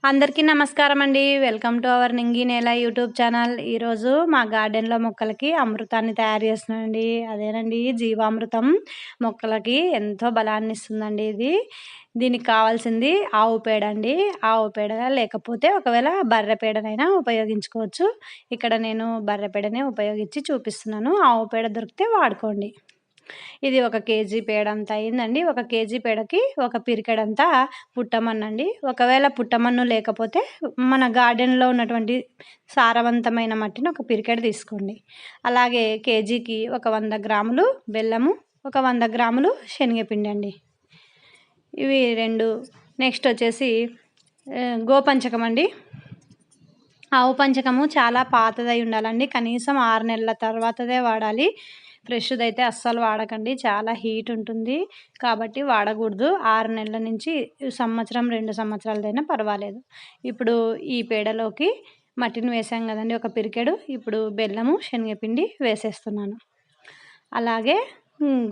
అందరికీ నమస్కారం అండి. వెల్కమ్ టు అవర్ నింగి నేల యూట్యూబ్ ఛానల్. ఈరోజు మా గార్డెన్‌లో మొక్కలకి అమృతాన్ని తయారు చేస్తున్నానండి. అదేనండి జీవామృతం. మొక్కలకి ఎంతో బలాన్నిస్తుందండి ఇది. దీనికి కావాల్సింది ఆవు పేడ అండి. ఆవు పేడ లేకపోతే ఒకవేళ బర్రె పేడనైనా ఉపయోగించుకోవచ్చు. ఇక్కడ నేను బర్రె పేడనే ఉపయోగించి చూపిస్తున్నాను. ఆవు పేడ దొరికితే వాడుకోండి. ఇది 1 కేజీ పేడంత అయిందండి. 1 కేజీ పేడకి ఒక పిరికెడంతా పుట్టమన్నండి. ఒకవేళ పుట్టమన్ను లేకపోతే మన గార్డెన్‌లో ఉన్నటువంటి సారవంతమైన మట్టిని ఒక పిరికెడు తీసుకోండి. అలాగే కేజీకి ఒక 100 గ్రాములు బెల్లము, ఒక 100 గ్రాములు శనగపిండి. ఇవి 2. నెక్స్ట్ వచ్చేసి గోపంచకం అండి. ఆవు పంచకము చాలా పాతదై ఉండాలండి. కనీసం 6 నెలల తర్వాతదే వాడాలి. ఫ్రెష్‌దైతే అస్సలు వాడకండి. చాలా హీట్ ఉంటుంది. కాబట్టి వాడకూడదు. 6 నెలల నుంచి సంవత్సరం, 2 సంవత్సరాలదైనా పర్వాలేదు. ఇప్పుడు ఈ పేడలోకి మట్టిని వేసాం కదండీ ఒక పిరికెడు. ఇప్పుడు బెల్లము, శనగపిండి వేసేస్తున్నాను. అలాగే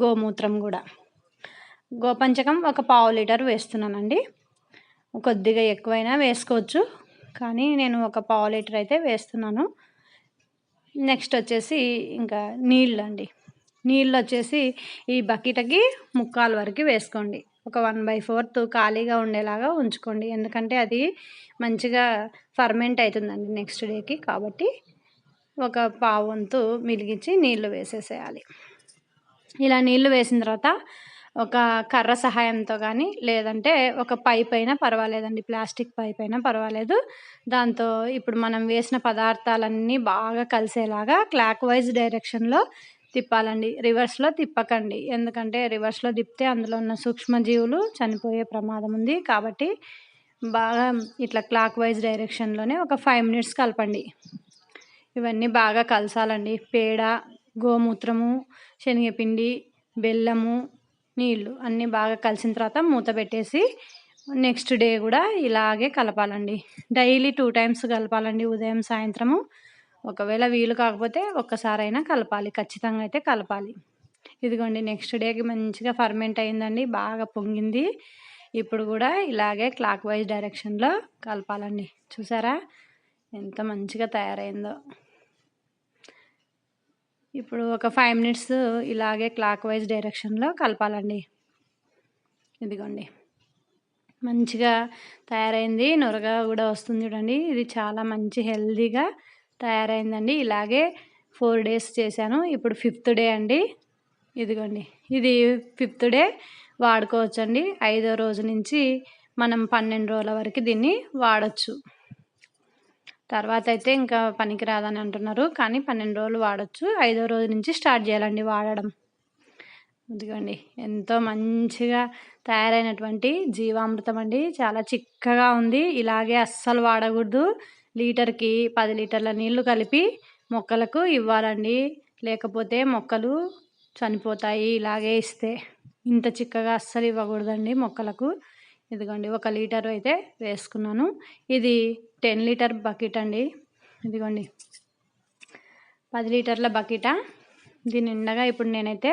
గోమూత్రం కూడా. గోపంచకం ఒక పావు లీటర్ వేస్తున్నానండి. కొద్దిగా ఎక్కువైనా వేసుకోవచ్చు. కానీ నేను ఒక పావు లీటర్ అయితే వేస్తున్నాను. నెక్స్ట్ వచ్చేసి ఇంకా నీళ్ళండి. నీళ్ళు వచ్చేసి ఈ బకెట్కి 3/4 వరకు వేసుకోండి. ఒక 1/4 ఖాళీగా ఉండేలాగా ఉంచుకోండి. ఎందుకంటే అది మంచిగా ఫర్మెంట్ అవుతుందండి నెక్స్ట్ డేకి. కాబట్టి ఒక పావు వంతు మిలిగించి నీళ్ళు వేసేసేయాలి. ఇలా నీళ్ళు వేసిన తర్వాత ఒక కర్ర సహాయంతో కానీ లేదంటే ఒక పైప్ అయినా పర్వాలేదండి. ప్లాస్టిక్ పైప్ అయినా పర్వాలేదు. దాంతో ఇప్పుడు మనం వేసిన పదార్థాలన్నీ బాగా కలిసేలాగా క్లాక్ వైజ్ డైరెక్షన్‌లో తిప్పాలండి. రివర్స్‌లో తిప్పకండి. ఎందుకంటే రివర్స్‌లో తిప్పితే అందులో ఉన్న సూక్ష్మజీవులు చనిపోయే ప్రమాదం ఉంది. కాబట్టి బాగా ఇట్లా క్లాక్ వైజ్ డైరెక్షన్‌లోనే ఒక 5 మినిట్స్ కలపండి. ఇవన్నీ బాగా కలసాలండి. పేడ, గోమూత్రము, శనగపిండి, బెల్లము, నీళ్ళు అన్నీ బాగా కలిసిన తర్వాత మూత పెట్టేసి నెక్స్ట్ డే కూడా ఇలాగే కలపాలండి. డైలీ 2 టైమ్స్ కలపాలండి. ఉదయం, సాయంత్రము. ఒకవేళ వీలు కాకపోతే ఒక్కసారైనా కలపాలి. ఖచ్చితంగా అయితే కలపాలి. ఇదిగోండి నెక్స్ట్ డేకి మంచిగా ఫర్మెంట్ అయిందండి. బాగా పొంగింది. ఇప్పుడు కూడా ఇలాగే క్లాక్ వైజ్ డైరెక్షన్‌లో కలపాలండి. చూసారా ఎంత మంచిగా తయారైందో. ఇప్పుడు ఒక 5 మినిట్స్ ఇలాగే క్లాక్ వైజ్ డైరెక్షన్‌లో కలపాలండి. ఇదిగోండి మంచిగా తయారైంది. నురగ కూడా వస్తుంది చూడండి. ఇది చాలా మంచి హెల్తీగా తయారైందండి. ఇలాగే 4 డేస్ చేశాను. ఇప్పుడు 5th డే అండి. ఇదిగోండి ఇది 5th డే వాడుకోవచ్చండి. 5వ రోజు నుంచి మనం 12 రోజుల వరకు దీన్ని వాడొచ్చు. తర్వాత అయితే ఇంకా పనికిరాదని అంటున్నారు. కానీ 12 రోజులు వాడొచ్చు. 5వ రోజు నుంచి స్టార్ట్ చేయాలండి వాడడం. ఇదిగోండి ఎంతో మంచిగా తయారైనటువంటి జీవామృతం అండి. చాలా చిక్కగా ఉంది. ఇలాగే అస్సలు వాడకూడదు. లీటర్‌కి 10 లీటర్ల నీళ్లు కలిపి మొక్కలకు ఇవ్వాలండి. లేకపోతే మొక్కలు చనిపోతాయి ఇలాగే ఇస్తే. ఇంత చిక్కగా అస్సలు ఇవ్వకూడదండి మొక్కలకు. ఇదిగోండి 1 లీటర్ అయితే వేసుకున్నాను. ఇది 10 లీటర్ బకెట్ అండి. ఇదిగోండి 10 లీటర్ల బకెటా. దీని నిండగా ఇప్పుడు నేనైతే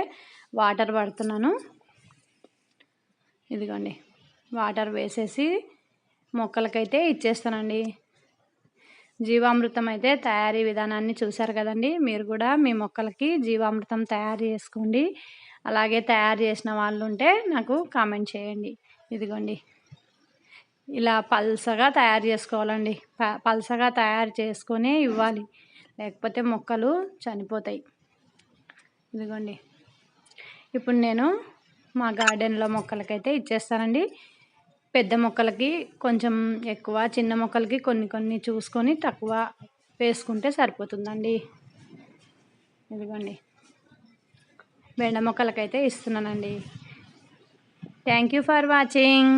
వాటర్ పడుతున్నాను. ఇదిగోండి వాటర్ వేసేసి మొక్కలకైతే ఇచ్చేస్తానండి. జీవామృతం అయితే తయారీ విధానాన్ని చూశారు కదండి. మీరు కూడా మీ మొక్కలకి జీవామృతం తయారు చేసుకోండి. అలాగే తయారు చేసిన వాళ్ళు ఉంటే నాకు కామెంట్ చేయండి. ఇదిగోండి ఇలా పల్సగా తయారు చేసుకోవాలండి. పల్సగా తయారు చేసుకొనే ఇవ్వాలి. లేకపోతే మొక్కలు చనిపోతాయి. ఇదిగోండి ఇప్పుడు నేను మా గార్డెన్‌లో మొక్కలకైతే ఇచ్చేస్తానండి. పెద్ద మొక్కలకి కొంచెం ఎక్కువ, చిన్న మొక్కలకి కొన్ని చూసుకొని తక్కువ వేసుకుంటే సరిపోతుందండి. ఇదిగోండి బెండ మొక్కలకైతే ఇస్తున్నానండి. Thank you for watching.